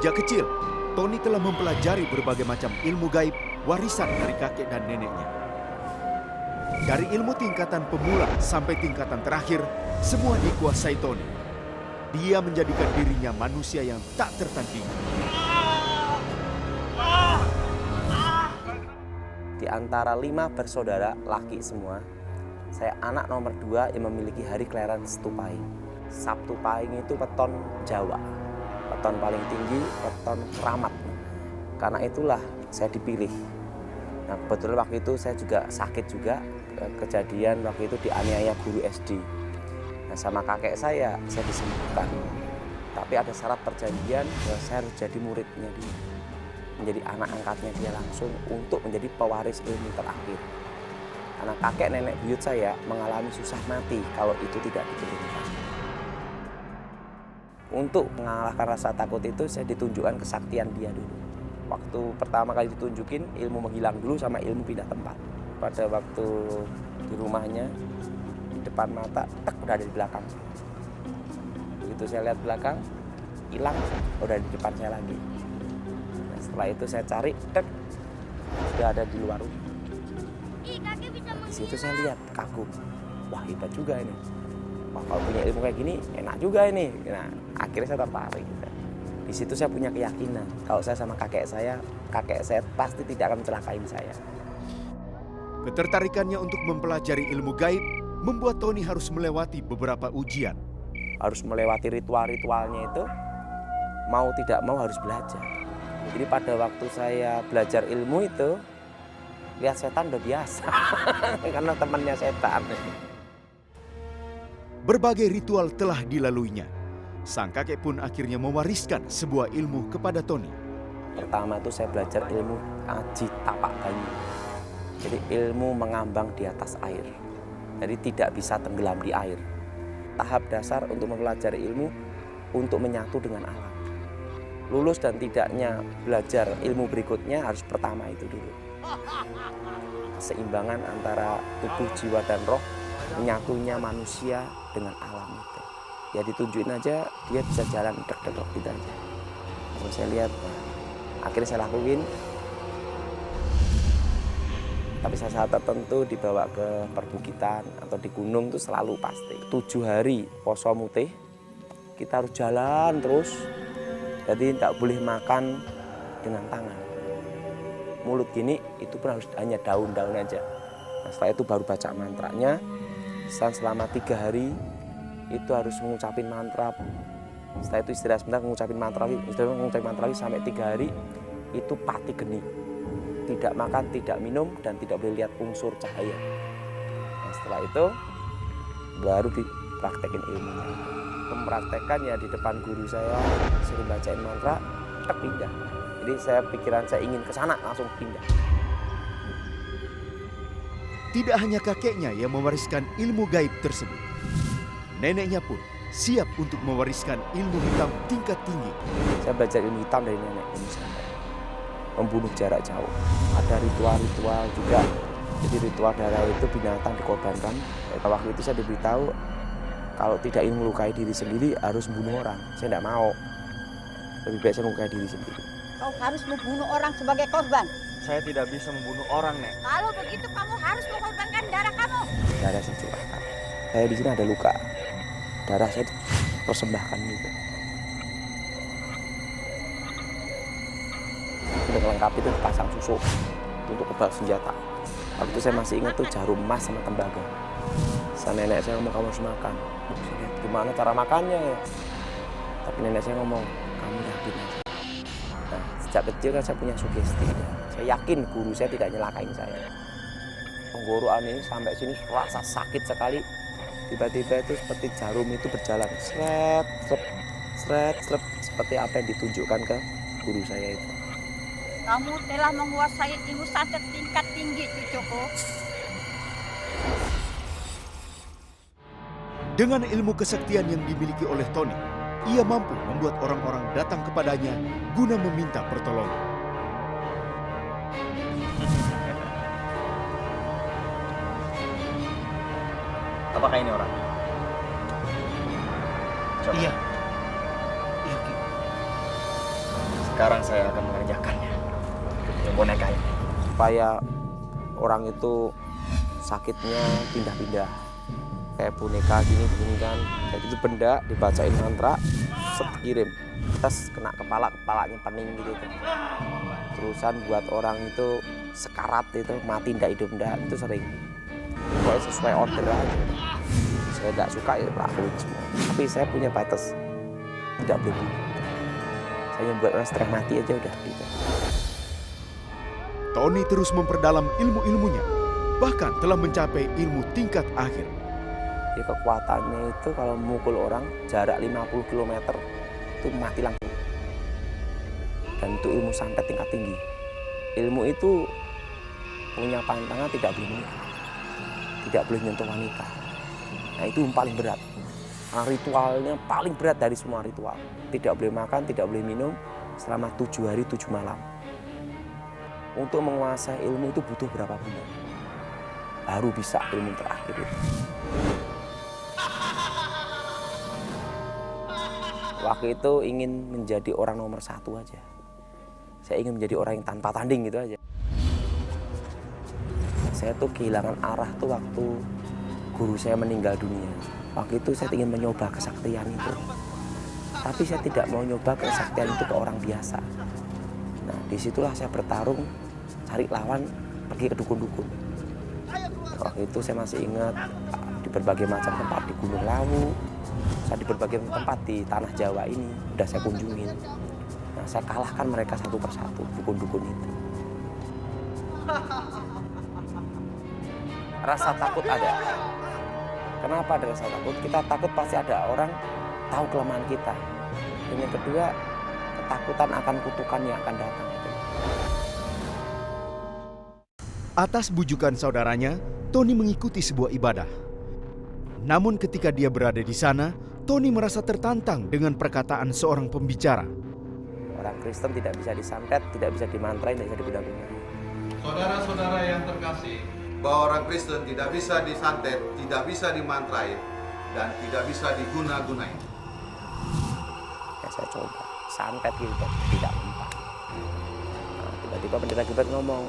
Sejak kecil, Tony telah mempelajari berbagai macam ilmu gaib warisan dari kakek dan neneknya. Dari ilmu tingkatan pemula sampai tingkatan terakhir, semua dikuasai Tony. Dia menjadikan dirinya manusia yang tak tertandingi. Di antara 5 bersaudara laki semua, saya anak nomor 2 yang memiliki hari kelahiran Sabtu Pahing. Sabtu Pahing itu weton Jawa, weton paling tinggi, weton keramat. Karena itulah saya dipilih. Nah, kebetulan waktu itu saya juga sakit juga, kejadian waktu itu dianiaya guru SD. Nah, sama kakek saya disembuhkan. Tapi ada syarat perjanjian bahwa saya harus jadi muridnya dia, menjadi anak angkatnya dia langsung untuk menjadi pewaris ilmu terakhir. Karena kakek nenek buyut saya mengalami susah mati kalau itu tidak diturunkan. Untuk mengalahkan rasa takut itu saya ditunjukkan kesaktian dia dulu. Waktu pertama kali ditunjukin ilmu menghilang dulu sama ilmu pindah tempat. Pada waktu di rumahnya, di depan mata, udah ada di belakang. Begitu saya lihat belakang, hilang, udah di depan saya lagi. Nah, setelah itu saya cari, sudah ada di luar rumah. Di situ saya lihat, kagum. Wah, hebat juga ini. Wah, kalau punya ilmu kayak gini, enak juga ini. Nah, akhirnya saya tertarik. Di situ saya punya keyakinan, kalau saya sama kakek saya pasti tidak akan mencelakain saya. Ketertarikannya untuk mempelajari ilmu gaib membuat Tony harus melewati beberapa ujian. Harus melewati ritual-ritualnya itu, mau tidak mau harus belajar. Jadi pada waktu saya belajar ilmu itu, lihat setan udah biasa, karena temannya setan. Berbagai ritual telah dilaluinya. Sang kakek pun akhirnya mewariskan sebuah ilmu kepada Tony. Pertama itu saya belajar ilmu aji tapak banyu. Jadi ilmu mengambang di atas air. Jadi tidak bisa tenggelam di air. Tahap dasar untuk mempelajari ilmu untuk menyatu dengan alam. Lulus dan tidaknya belajar ilmu berikutnya harus pertama itu dulu. Keseimbangan antara tubuh, jiwa, dan roh, menyatunya manusia dengan alam itu. Ya ditunjukin aja, dia bisa jalan dek-dek gitu aja. Kalau saya lihat, akhirnya saya lakuin. Tapi saat tertentu dibawa ke perbukitan atau di gunung itu selalu pasti. 7 hari poso mutih, kita harus jalan terus. Jadi tidak boleh makan dengan tangan. Mulut gini itu pun harus hanya daun-daun aja. Nah, setelah itu baru baca mantranya. Selama 3 hari itu harus mengucapin mantra. Setelah itu istirahat sebentar, mengucapin mantra sampai 3 hari itu pati geni. Tidak makan, tidak minum, dan tidak boleh lihat unsur cahaya. Nah, setelah itu baru dipraktekin ilmunya. Mempraktekkan ya di depan guru saya, suruh bacain mantra, pindah. Jadi pikiran saya ingin ke sana, langsung pindah. Tidak hanya kakeknya yang mewariskan ilmu gaib tersebut. Neneknya pun siap untuk mewariskan ilmu hitam tingkat tinggi. Saya belajar ilmu hitam dari nenek saya. Membunuh jarak jauh. Ada ritual-ritual juga. Jadi ritual darah itu binatang dikorbankan. Waktu itu saya diberitahu kalau tidak ingin melukai diri sendiri harus membunuh orang. Saya tidak mau. Lebih baik saya melukai diri sendiri. Kau harus membunuh orang sebagai korban. Saya tidak bisa membunuh orang, Nek. Kalau begitu kamu harus mengorbankan darah kamu. Darah saya curahkan. Saya di sini ada luka. Darah saya persembahkan juga. Sudah lengkap itu pasang susuk untuk kebal senjata. Waktu itu saya masih ingat tuh jarum emas sama tembaga. Sama nenek saya ngomong, kamu harus makan. Saya lihat gimana cara makannya ya. Tapi nenek saya ngomong, kamu yakin aja. Nah, sejak kecil kan saya punya sugesti. Saya yakin guru saya tidak nyelakain saya. Tenggorokan ini sampai sini rasa sakit sekali. Tiba-tiba itu seperti jarum itu berjalan seret, seret, seret, seperti apa yang ditunjukkan ke guru saya itu. Kamu telah menguasai ilmu santet tingkat tinggi, Joko. Dengan ilmu kesaktian yang dimiliki oleh Tony, ia mampu membuat orang-orang datang kepadanya guna meminta pertolongan. Apakah ini orang? Coba. Iya. Iya, Ki. Sekarang saya akan mengerjakannya. Yang boneka ini. Supaya orang itu sakitnya pindah-pindah. Kayak boneka gini kan. Jadi itu benda dibacain mantra, set kirim. Terus kena kepalanya pening gitu. Terusan buat orang itu sekarat itu, mati ndak hidup ndak, itu sering. Pokoknya sesuai order aja. Saya nggak suka ya lakuin semua. Tapi saya punya batas, tidak boleh bunuh. Saya buat orang setengah mati aja udah gitu. Tony terus memperdalam ilmu-ilmunya, bahkan telah mencapai ilmu tingkat akhir. Ya, kekuatannya itu kalau memukul orang jarak 50 km itu mati langsung. Dan itu ilmu santet tingkat tinggi. Ilmu itu punya pantangan tidak boleh menikah, tidak boleh nyentuh wanita. Nah itu yang paling berat. Nah, ritualnya paling berat dari semua ritual. Tidak boleh makan, tidak boleh minum selama 7 hari 7 malam. Untuk menguasai ilmu itu butuh berapa bulan? Baru bisa ilmu terakhir itu. Waktu itu ingin menjadi orang nomor 1 aja. Saya ingin menjadi orang yang tanpa tanding gitu aja. Saya tuh kehilangan arah tuh waktu guru saya meninggal dunia. Waktu itu saya ingin mencoba kesaktian itu. Tapi saya tidak mau nyoba kesaktian itu ke orang biasa. Nah disitulah saya bertarung, cari lawan, pergi ke dukun-dukun. Waktu itu saya masih ingat di berbagai macam tempat di Gunung Lawu, saya di berbagai tempat di tanah Jawa ini udah saya kunjungin. Nah, saya kalahkan mereka satu persatu, dukun-dukun itu. Rasa takut ada. Kenapa ada rasa takut? Kita takut pasti ada orang tahu kelemahan kita. Dan yang kedua, ketakutan akan kutukan yang akan datang. Atas bujukan saudaranya, Tony mengikuti sebuah ibadah. Namun ketika dia berada di sana, Tony merasa tertantang dengan perkataan seorang pembicara. Orang Kristen tidak bisa disantet, tidak bisa dimantrai, tidak bisa diguna-guna. Saudara-saudara yang terkasih, bahwa orang Kristen tidak bisa disantet, tidak bisa dimantrai, dan tidak bisa diguna-gunai. Ya saya coba, santet gitu, tidak mempan. Nah, tiba-tiba pendeta Gilbert ngomong,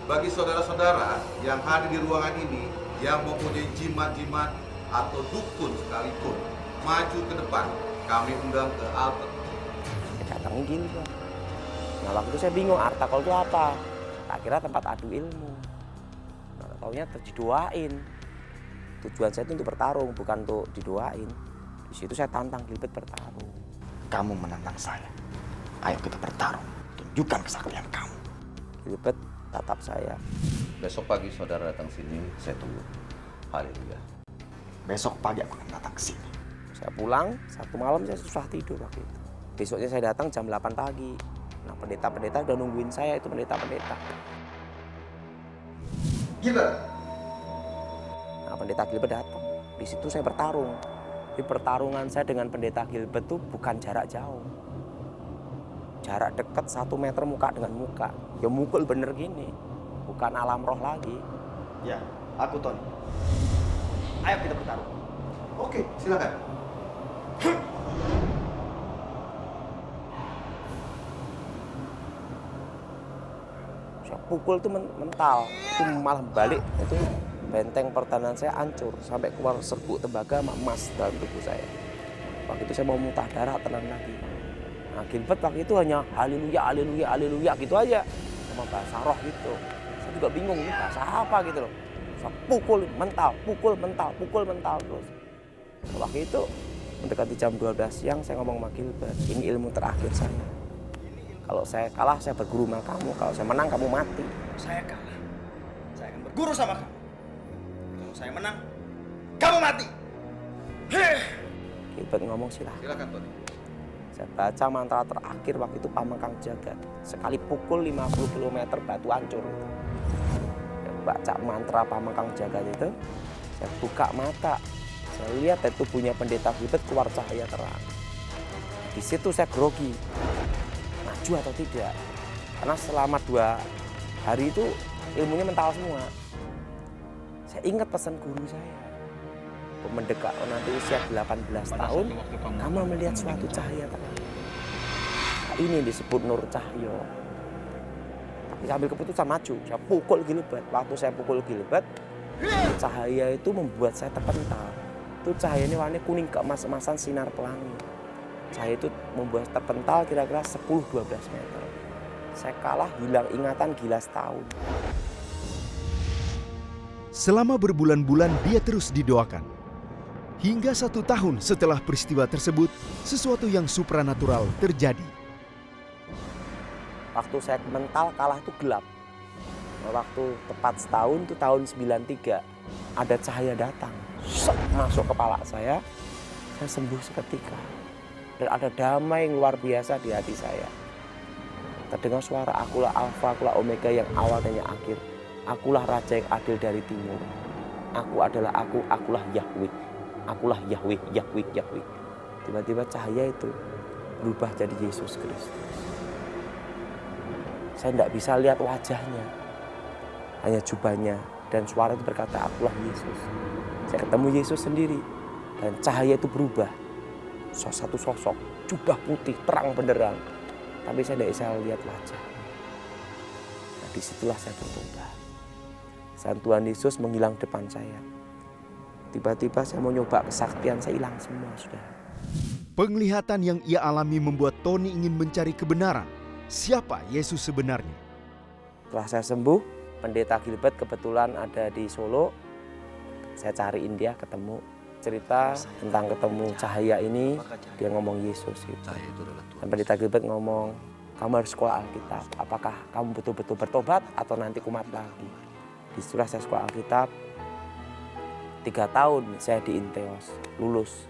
Bagi saudara-saudara yang hadir di ruangan ini, yang mempunyai jimat-jimat atau dukun sekalipun, maju ke depan, kami undang ke altar. datang Gilbert. Nah waktu itu saya bingung, artakol itu apa? Tak kira tempat adu ilmu. Nah, taunya didoain. Tujuan saya itu untuk bertarung, bukan untuk didoain. Di situ saya tantang Gilbert bertarung. Kamu menantang saya. Ayo kita bertarung. Tunjukkan kesaktian kamu. Gilbert tatap saya. Besok pagi saudara datang sini, saya tunggu. Haleluya. Besok pagi aku akan datang ke sini. Saya pulang, satu malam saya susah tidur waktu itu. Besoknya saya datang jam 8 pagi. Nah pendeta-pendeta udah nungguin saya, itu pendeta-pendeta. Gilbert. Nah pendeta Gilbert datang. Di situ saya bertarung. Di pertarungan saya dengan pendeta Gilbert itu bukan jarak jauh. Jarak dekat 1 meter muka dengan muka. Ya mukul bener gini. Bukan alam roh lagi. Ya, aku Tony. Ayo kita bertarung. Oke, silakan. Saya pukul itu mental. Itu malah balik. Itu benteng pertahanan saya hancur. Sampai keluar serbuk tembaga sama emas dalam tubuh saya. Waktu itu saya mau muntah darah, telan lagi. Nah Gilbert waktu itu hanya haleluya, haleluya, haleluya gitu aja. Sama bahasa roh gitu. Saya juga bingung ini bahasa apa gitu loh. Saya pukul mental, pukul mental, pukul mental terus. Waktu itu mendekati jam 12 siang saya ngomong sama Gilbert, ini ilmu terakhir saya. Kalau saya kalah saya berguru sama kamu, kalau saya menang kamu mati. Saya kalah. Saya akan berguru sama kamu. Kalau saya menang, kamu mati. Gilbert ngomong silahkan. Silakan, Tony. Saya baca mantra terakhir waktu itu Pamengkang Jagat. Sekali pukul 50 km batu hancur. Saya baca mantra Pamengkang Jagat itu, saya buka mata. Saya lihat dari tubuhnya pendeta Gilbert keluar cahaya terang. Di situ saya grogi, maju atau tidak. Karena selama 2 hari itu ilmunya mental semua. Saya ingat pesan guru saya. Mendekat nanti usia 18 tahun, kamu melihat suatu cahaya terang. Tak ini disebut Nur Cahyo. Tapi saya ambil keputusan maju, saya pukul Gilbert. Waktu saya pukul Gilbert, cahaya itu membuat saya terpental. Itu cahaya ini warnanya kuning keemas-emasan sinar pelangi. Cahaya itu membuat saya terpental kira-kira 10-12 meter. Saya kalah, hilang ingatan, gila setahun. Selama berbulan-bulan dia terus didoakan. Hingga 1 tahun setelah peristiwa tersebut, sesuatu yang supranatural terjadi. Waktu saya mental kalah itu gelap. Nah, waktu tepat setahun itu tahun 93, ada cahaya datang. Masuk kepala saya sembuh seketika. Dan ada damai yang luar biasa di hati saya. Terdengar suara, akulah Alfa, akulah Omega yang awal dan yang akhir. Akulah Raja yang adil dari timur. Aku adalah aku, akulah Yahweh. Akulah Yahweh, Yahweh, Yahweh. Tiba-tiba cahaya itu berubah jadi Yesus Kristus. Saya tidak bisa lihat wajahnya, hanya jubahnya. Dan suara itu berkata, akulah Yesus. Saya ketemu Yesus sendiri. Dan cahaya itu berubah. Satu sosok, jubah putih, terang benderang. Tapi saya tidak bisa lihat wajahnya. Nah, disitulah saya bertobat. Saat Tuhan Yesus menghilang depan saya. Tiba-tiba saya mau nyoba kesaktian, saya hilang semua, saudara. Penglihatan yang ia alami membuat Tony ingin mencari kebenaran. Siapa Yesus sebenarnya? Setelah saya sembuh, Pendeta Gilbert kebetulan ada di Solo. Saya cariin dia, ketemu. Cerita tentang ketemu cahaya ini, dia ngomong Yesus. Gitu. Dan Pendeta Gilbert ngomong, kamu harus sekolah Alkitab. Apakah kamu betul-betul bertobat atau nanti kumat lagi? Disitulah saya sekolah Alkitab. 3 tahun saya di Inteos, lulus.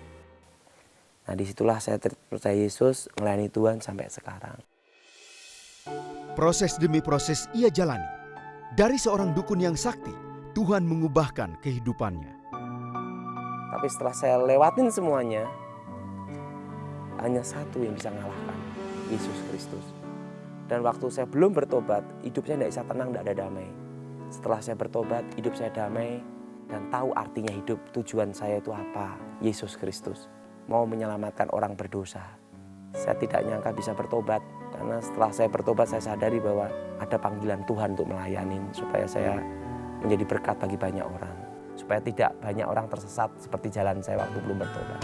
Nah disitulah saya percaya Yesus, melayani Tuhan sampai sekarang. Proses demi proses ia jalani. Dari seorang dukun yang sakti, Tuhan mengubahkan kehidupannya. Tapi setelah saya lewatin semuanya, hanya satu yang bisa mengalahkan, Yesus Kristus. Dan waktu saya belum bertobat, hidup saya tidak bisa tenang, tidak ada damai. Setelah saya bertobat, hidup saya damai dan tahu artinya hidup, tujuan saya itu apa, Yesus Kristus. Mau menyelamatkan orang berdosa. Saya tidak nyangka bisa bertobat, karena setelah saya bertobat saya sadari bahwa ada panggilan Tuhan untuk melayani, supaya saya menjadi berkat bagi banyak orang. Supaya tidak banyak orang tersesat seperti jalan saya waktu belum bertobat.